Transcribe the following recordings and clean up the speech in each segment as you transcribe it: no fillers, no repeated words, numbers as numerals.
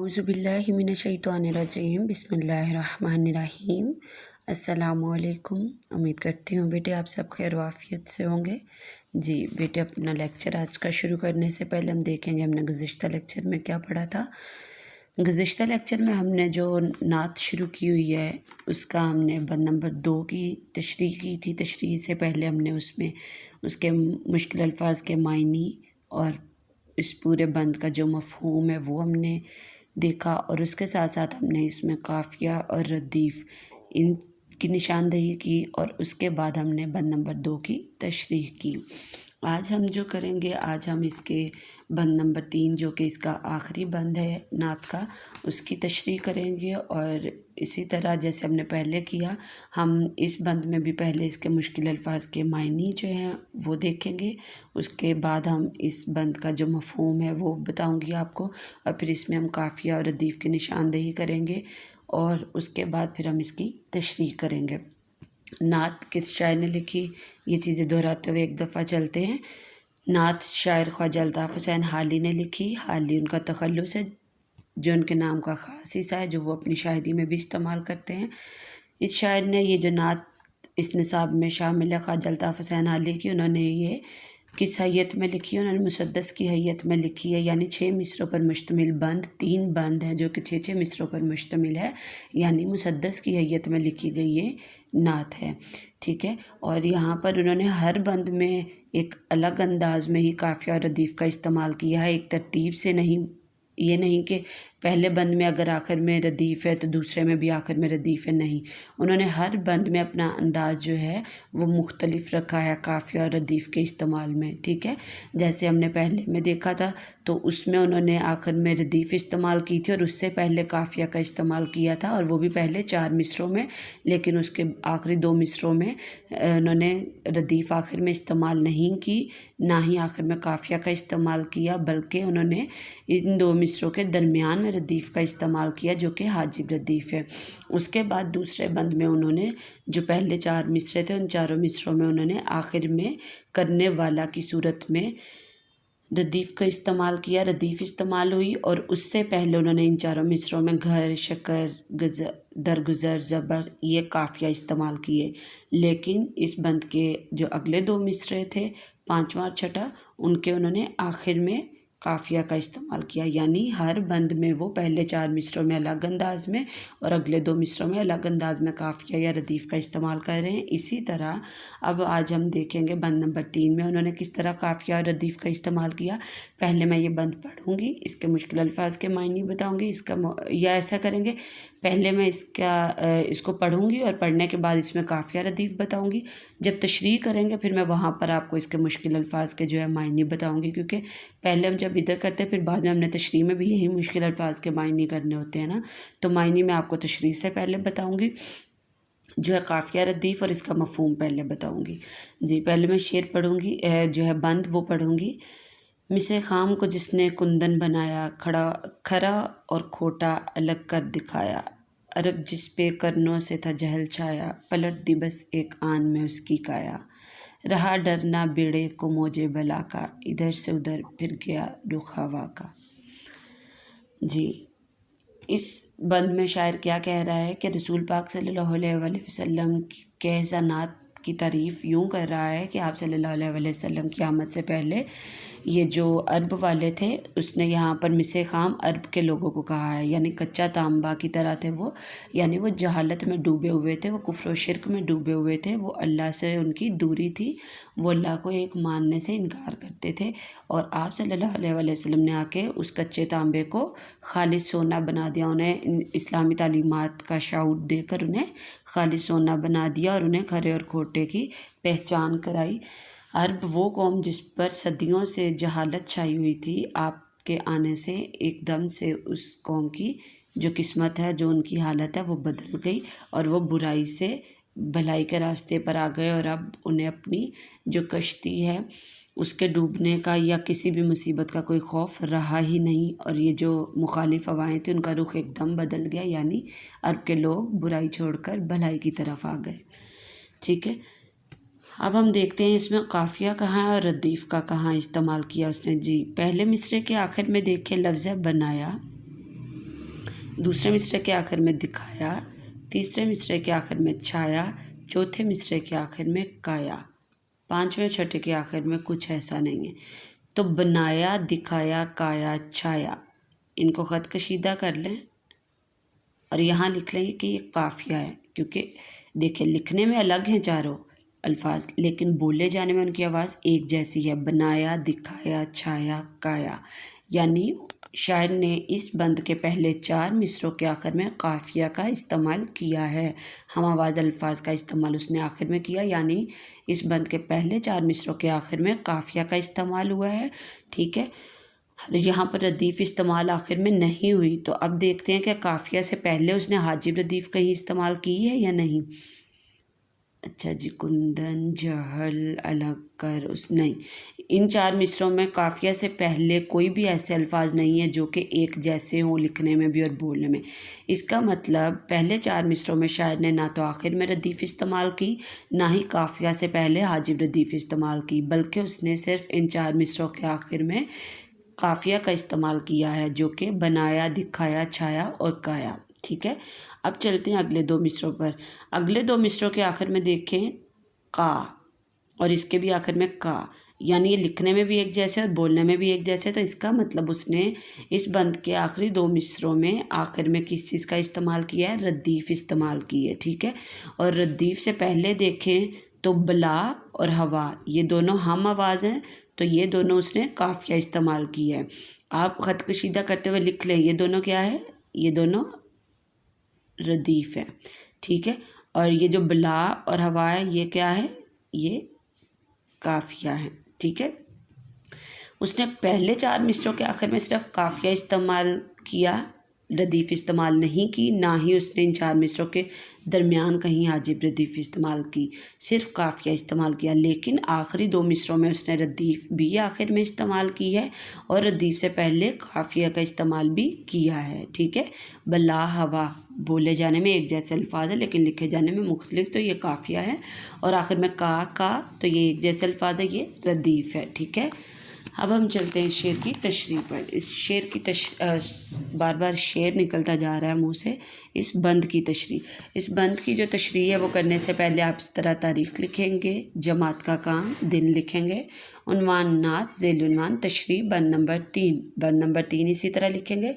औज़ुबिल्लाहि मिनश्शैतानिर्रजीम बिस्मिल्लाहिर्रहमानिर्रहीम। अस्सलामुअलैकुम। उम्मीद करती हूँ बेटे आप सब खैर वाफियत से होंगे। जी बेटे, अपना लेक्चर आज का शुरू करने से पहले हम देखेंगे हमने गुज़िश्ता लेक्चर में क्या पढ़ा था। गुज़िश्ता लेक्चर में हमने जो नात शुरू की हुई है उसका हमने बंद नंबर 2 की तशरीह की थी। तशरीह से पहले हमने उसमें उसके मुश्किल अल्फाज के मायनी और इस पूरे बंद का जो मफ़हूम है वो हमने देखा, और उसके साथ साथ हमने इसमें काफ़िया और रदीफ़ इनकी निशानदही की, और उसके बाद हमने बंद नंबर 2 की तशरीह की। आज हम जो करेंगे, आज हम इसके बंद नंबर 3 जो कि इसका आखिरी बंद है नात का, उसकी तशरीह करेंगे। और इसी तरह जैसे हमने पहले किया, हम इस बंद में भी पहले इसके मुश्किल अल्फाज के मायनी जो हैं वो देखेंगे। उसके बाद हम इस बंद का जो मफ़हूम है वो बताऊंगी आपको, और फिर इसमें हम काफ़िया और रदीफ़ की निशानदही करेंगे, और उसके बाद फिर हम इसकी तशरीह करेंगे। नात किस शायर ने लिखी, ये चीज़ें दोहराते हुए एक दफ़ा चलते हैं। नात शायर ख्वाजा अल्ताफ़ हुसैन हाली ने लिखी। हाली उनका तखल्लुस है जो उनके नाम का ख़ास हिस्सा है, जो वो अपनी शायरी में भी इस्तेमाल करते हैं। इस शायर ने ये जो नात इस निसाब में शामिल है ख्वाजा अल्ताफ़ हुसैन हाली की, उन्होंने ये किस हैयत में लिखी है, उन्होंने मुसद्दस की हैयत में लिखी है, यानी 6 मिसरों पर मुश्तमिल बंद, 3 बंद हैं जो कि 6 मिसरों पर मुश्तमिल है, यानी मुसद्दस की हैयत में लिखी गई ये नात है। ठीक है, और यहाँ पर उन्होंने हर बंद में एक अलग अंदाज में ही काफ़िया और रदीफ़ का इस्तेमाल किया है, एक तरतीब से नहीं। ये नहीं कि पहले बंद में अगर आखिर में रदीफ़ है तो दूसरे में भी आखिर में रदीफ़ है, नहीं। उन्होंने हर बंद में अपना अंदाज़ जो है वो मुख्तलिफ रखा है काफ़िया और रदीफ़ के इस्तेमाल में। ठीक है, जैसे हमने पहले में देखा था तो उसमें उन्होंने आखिर में रदीफ़ इस्तेमाल की थी, और उससे पहले काफ़िया का इस्तेमाल किया था, और वो भी पहले 4 मिसरों में, लेकिन उसके आखिरी 2 मिसरों में उन्होंने रदीफ़ आखिर में इस्तेमाल नहीं की, ना ही आखिर में काफ़िया का इस्तेमाल किया, बल्कि उन्होंने इन 2 मिसरों के दरमियान में रदीफ़ का इस्तेमाल किया जो कि हाजिब रदीफ़ है। उसके बाद दूसरे बंद में उन्होंने जो पहले 4 मिसरे थे उन चारों मिसरों में उन्होंने आखिर में करने वाला की सूरत में रदीफ़ का इस्तेमाल किया, रदीफ़ इस्तेमाल हुई, और उससे पहले उन्होंने इन चारों मिसरों में घर, शकर, दरगुज़र, ज़बर ये काफ़िया इस्तेमाल किए। लेकिन इस बंद के जो अगले 2 मिसरे थे, 5वां और छठा, उनके उन्होंने आखिर में काफ़िया का इस्तेमाल किया, यानी हर बंद में वो पहले 4 मिसरों में अलग अंदाज में और अगले 2 मिसरों में अलग अंदाज में काफ़िया या रदीफ़ का इस्तेमाल कर रहे हैं। इसी तरह अब आज हम देखेंगे बंद नंबर 3 में उन्होंने किस तरह काफ़िया और रदीफ़ का इस्तेमाल किया। पहले मैं ये बंद पढ़ूँगी, इसके मुश्किल अल्फाज के मायने बताऊँगी, या ऐसा करेंगे, पहले मैं इसको पढ़ूँगी और पढ़ने के बाद इसमें काफ़िया रदीफ़ बताऊँगी। जब तशरीह करेंगे फिर मैं वहाँ पर आपको इसके मुश्किल अल्फाज के जो है मायने बताऊँगी, क्योंकि पहले हम जब इधर करते हैं फिर बाद में हमने तशरीह में भी यही मुश्किल अल्फाज के मायने करने होते हैं ना, तो मायने मैं आपको तशरीह से पहले बताऊँगी, जो है काफ़िया रदीफ़ और इसका मफ़हूम पहले बताऊँगी। जी, पहले मैं शेर पढ़ूँगी, जो है बंद वो पढ़ूँगी। मिसे खाम को जिसने कुंदन बनाया, खरा और खोटा अलग कर दिखाया, अरब जिस पे करनों से था जहल छाया, पलट दी बस एक आन में उसकी काया, रहा डरना बेड़े को मौजे बला का, इधर से उधर फिर गया रुख हवा का। जी, इस बंद में शायर क्या कह रहा है कि रसूल पाक सल्लल्लाहु अलैहि वसल्लम के ऐसा नात की तारीफ़ यूँ कर रहा है कि आप सल्लल्लाहु अलैहि वसल्लम की आमद से पहले ये जो अरब वाले थे, उसने यहाँ पर मिसे खाम अरब के लोगों को कहा है, यानी कच्चा तांबा की तरह थे वो, यानी वो जहालत में डूबे हुए थे, वो कुफ्र व शिरक में डूबे हुए थे, वो अल्लाह से उनकी दूरी थी, वो अल्लाह को एक मानने से इनकार करते थे। और आप सल्लल्लाहु अलैहि वसल्लम ने आके उस कच्चे तांबे को खालिद सोना बना दिया, उन्हें इस्लामी तालीमात का शऊर देकर उन्हें खालिद सोना बना दिया, और उन्हें खरे और खोटे की पहचान कराई। अरब वो कौम जिस पर सदियों से जहालत छाई हुई थी, आपके आने से एकदम से उस कौम की जो किस्मत है, जो उनकी हालत है वो बदल गई, और वो बुराई से भलाई के रास्ते पर आ गए, और अब उन्हें अपनी जो कश्ती है उसके डूबने का या किसी भी मुसीबत का कोई खौफ रहा ही नहीं, और ये जो मुखालिफ हवाएं थी उनका रुख एकदम बदल गया, यानी अरब के लोग बुराई छोड़कर भलाई की तरफ आ गए। ठीक है, अब हम देखते हैं इसमें काफ़िया कहाँ है और रदीफ़ का कहाँ इस्तेमाल किया उसने। जी, पहले मिसरे के आखिर में देखें लफ्ज़ है बनाया, دوسرے مصرعے کے آخر میں دکھایا، تیسرے مصرعے کے آخر میں چھایا، چوتھے مصرعے کے آخر میں کایا، پانچویں چھٹے کے آخر میں کچھ ایسا نہیں ہے۔ تو بنایا، دکھایا، کایا، چھایا، ان کو خط کشیدہ کر لیں اور یہاں لکھ لیں کہ یہ قافیہ ہے، کیونکہ دیکھیں لکھنے میں الگ ہیں چاروں الفاظ لیکن بولے جانے میں ان کی آواز ایک جیسی ہے۔ بنایا، دکھایا، چھایا، کایا، یعنی شاعر نے اس بند کے پہلے 4 مصروں کے آخر میں قافیہ کا استعمال کیا ہے، ہم آواز الفاظ کا استعمال اس نے آخر میں کیا، یعنی اس بند کے پہلے 4 مصروں کے آخر میں قافیہ کا استعمال ہوا ہے، ٹھیک ہے۔ یہاں پر ردیف استعمال آخر میں نہیں ہوئی، تو اب دیکھتے ہیں کہ قافیہ سے پہلے اس نے حاجب ردیف کہیں استعمال کی ہے یا نہیں۔ اچھا جی، کندن، جہل، الگ کر، اس نہیں، ان 4 مصروں میں قافیہ سے پہلے کوئی بھی ایسے الفاظ نہیں ہیں جو کہ ایک جیسے ہوں لکھنے میں بھی اور بولنے میں۔ اس کا مطلب پہلے 4 مصروں میں شاعر نے نہ تو آخر میں ردیف استعمال کی، نہ ہی قافیہ سے پہلے حاجب ردیف استعمال کی، بلکہ اس نے صرف ان 4 مصروں کے آخر میں قافیہ کا استعمال کیا ہے، جو کہ بنایا، دکھایا، چھایا اور کایا، ٹھیک ہے۔ اب چلتے ہیں اگلے 2 مصروں پر۔ اگلے 2 مصروں کے آخر میں دیکھیں کا، اور اس کے بھی آخر میں کا، یعنی یہ لکھنے میں بھی ایک جیسے اور بولنے میں بھی ایک جیسے، تو اس کا مطلب اس نے اس بند کے آخری 2 مصروں میں آخر میں کس چیز کا استعمال کیا ہے؟ ردیف استعمال کی ہے، ٹھیک ہے۔ اور ردیف سے پہلے دیکھیں تو بلا اور ہوا یہ دونوں ہم آواز ہیں، تو یہ دونوں اس نے قافیہ استعمال کی ہے۔ آپ خط کشیدہ کرتے ہوئے لکھ لیں یہ دونوں کیا ہے؟ یہ دونوں ردیف ہے، ٹھیک ہے۔ اور یہ جو بلا اور ہوا ہے یہ کیا ہے؟ یہ قافیہ ہے، ٹھیک ہے۔ اس نے پہلے 4 مصروں کے آخر میں صرف قافیہ استعمال کیا، ردیف استعمال نہیں کی، نہ ہی اس نے ان 4 مصروں کے درمیان کہیں حاجب ردیف استعمال کی، صرف قافیہ استعمال کیا۔ لیکن آخری 2 مصروں میں اس نے ردیف بھی آخر میں استعمال کی ہے اور ردیف سے پہلے قافیہ کا استعمال بھی کیا ہے، ٹھیک ہے۔ بلا، ہوا بولے جانے میں ایک جیسے الفاظ ہیں لیکن لکھے جانے میں مختلف، تو یہ قافیہ ہے، اور آخر میں کا تو یہ ایک جیسے الفاظ ہے، یہ ردیف ہے، ٹھیک ہے۔ اب ہم چلتے ہیں شعر کی تشریح پر۔ اس شعر کی بار بار شعر نکلتا جا رہا ہے منہ سے، اس بند کی تشریح۔ اس بند کی جو تشریح ہے وہ کرنے سے پہلے آپ اس طرح تاریخ لکھیں گے، جماعت کا کام، دن لکھیں گے، عنوان نعت، ذیل عنوان تشریح، بند نمبر 3، بند نمبر 3 اسی طرح لکھیں گے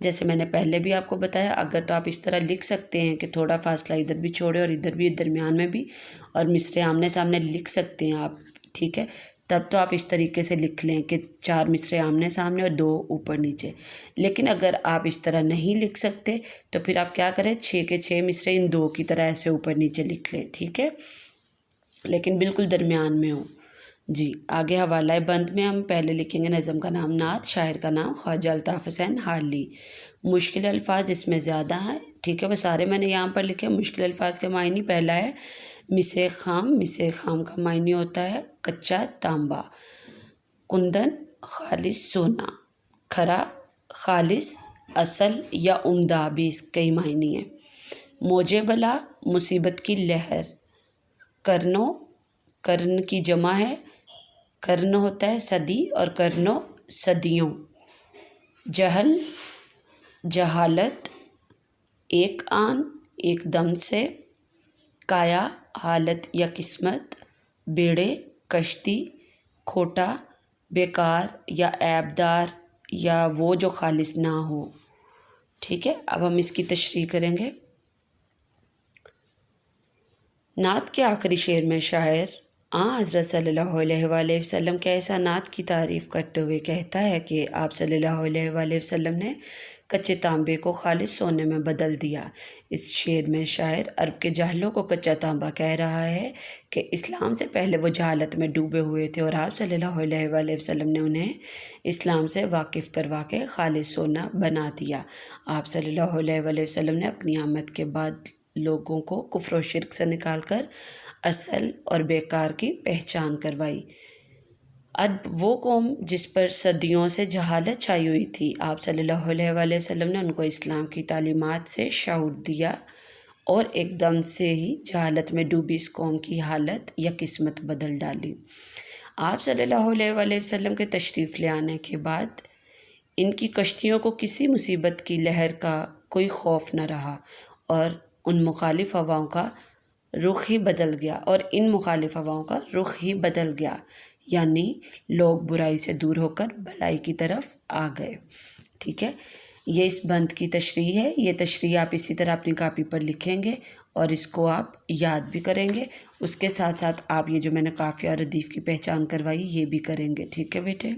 جیسے میں نے پہلے بھی آپ کو بتایا۔ اگر تو آپ اس طرح لکھ سکتے ہیں کہ تھوڑا فاصلہ ادھر بھی چھوڑے اور ادھر بھی درمیان میں بھی، اور مصرے آمنے سامنے لکھ سکتے ہیں آپ، ٹھیک ہے، تب تو آپ اس طریقے سے لکھ لیں کہ 4 مصرے آمنے سامنے اور 2 اوپر نیچے۔ لیکن اگر آپ اس طرح نہیں لکھ سکتے تو پھر آپ کیا کریں، 6 کے 6 مصرے ان 2 کی طرح ایسے اوپر نیچے لکھ لیں، ٹھیک ہے، لیکن بالکل درمیان میں ہو۔ جی، آگے حوالہ بند میں ہم پہلے لکھیں گے نظم کا نام نعت، شاعر کا نام خواجہ الطاف حسین حالی۔ مشکل الفاظ اس میں زیادہ ہیں، ٹھیک ہے، وہ سارے میں نے یہاں پر لکھے۔ مشکل الفاظ کے معنی، پہلا ہے مسے خام، مسے خام کا معنی ہوتا ہے کچا تانبا۔ کندن، خالص سونا۔ کھرا، خالص، اصل یا عمدہ بھی اس کئی معنی ہیں۔ موج بلا، مصیبت کی لہر۔ کرنو، کرن کی جمع ہے، کرن ہوتا ہے صدی اور کرنو صدیوں۔ جہل، جہالت، ایک آن، ایک دم سے۔ کایا، حالت یا قسمت۔ بیڑے، کشتی۔ کھوٹا، بیکار یا عیب دار یا وہ جو خالص نہ ہو، ٹھیک ہے۔ اب ہم اس کی تشریح کریں گے۔ نعت کے آخری شعر میں شاعر حضرت صلی اللہ علیہ وآلہ وسلم کے ایسا نعت کی تعریف کرتے ہوئے کہتا ہے کہ آپ صلی اللہ علیہ وآلہ وسلم نے کچے تانبے کو خالص سونے میں بدل دیا۔ اس شعر میں شاعر عرب کے جاہلوں کو کچا تانبا کہہ رہا ہے کہ اسلام سے پہلے وہ جہالت میں ڈوبے ہوئے تھے، اور آپ صلی اللہ علیہ وآلہ وسلم نے انہیں اسلام سے واقف کروا کے خالص سونا بنا دیا۔ آپ صلی اللہ علیہ وآلہ وسلم نے اپنی آمد کے بعد لوگوں کو کفر و شرک سے نکال کر اصل اور بیکار کی پہچان کروائی۔ عرب وہ قوم جس پر صدیوں سے جہالت چھائی ہوئی تھی، آپ صلی اللہ علیہ وآلہ وسلم نے ان کو اسلام کی تعلیمات سے شعور دیا اور ایک دم سے ہی جہالت میں ڈوبی اس قوم کی حالت یا قسمت بدل ڈالی۔ آپ صلی اللہ علیہ وآلہ وسلم کے تشریف لے آنے کے بعد ان کی کشتیوں کو کسی مصیبت کی لہر کا کوئی خوف نہ رہا اور ان مخالف ہواؤں کا رخ ہی بدل گیا، اور ان مخالف ہواؤں کا رخ ہی بدل گیا، یعنی لوگ برائی سے دور ہو کر بھلائی کی طرف آ گئے۔ ٹھیک ہے، یہ اس بند کی تشریح ہے۔ یہ تشریح آپ اسی طرح اپنی کاپی پر لکھیں گے اور اس کو آپ یاد بھی کریں گے، اس کے ساتھ ساتھ آپ یہ جو میں نے قافیہ اور ردیف کی پہچان کروائی یہ بھی کریں گے۔ ٹھیک ہے بیٹے؟